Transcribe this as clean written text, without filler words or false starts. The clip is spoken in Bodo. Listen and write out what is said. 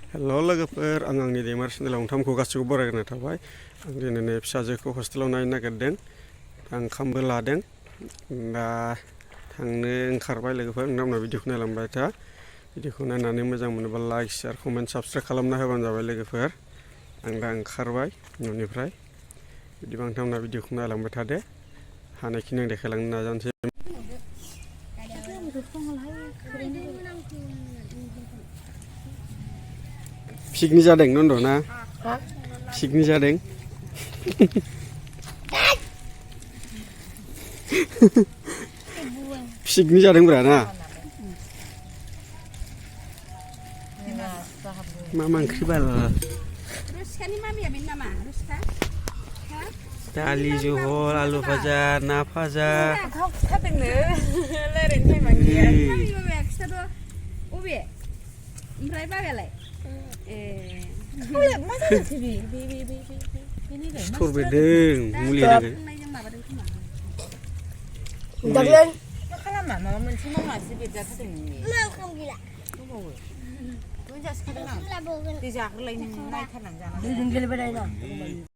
हेल' लोगोफोर आं आंनि दैमार चेनेलाव नोंथांमोनखौ गासैखौबो बरायग्रोनाय थाबाय। आं दिनै फिसाजोखौ हस्टेलाव नायनो नागिरदों। आं ओंखामबो लादों। दा थांनो ओंखारबाय लोगोफोर। नोंथांमोना भिडिअखौ नायलांबाय था। भिडिअखौ नायनानै मोजां मोनोबा लाइक, शेयार, कमेन्ट, साबस्क्राइब खालामना होबानो जाबाय लोगोफोर। आं दा ओंखारबाय न'निफ्राय। बिदिबा नोंथांमोना भिडिअखौ नायलांबाय थादो। हानायखिनि आं देखायलांनो नाजानोसै। पिकनिक जादों नन्द' ना? पिकनिक जादों। पिकनिक जादोंब्रा ना? मा ओंख्रि बाल? दालि जहल, आलु भाजा, ना भाजा। ओमफ्राय बाबायालाय? सिथर बेरदों मुलि होनांगोन। दागलाय मा खालामा माबा मोनसे मावनासो बेरजाथारदों नोंनि दंबावो मोनजासिखादों आं दै जाग्रोलाय नों नायथारनानै जानांगौ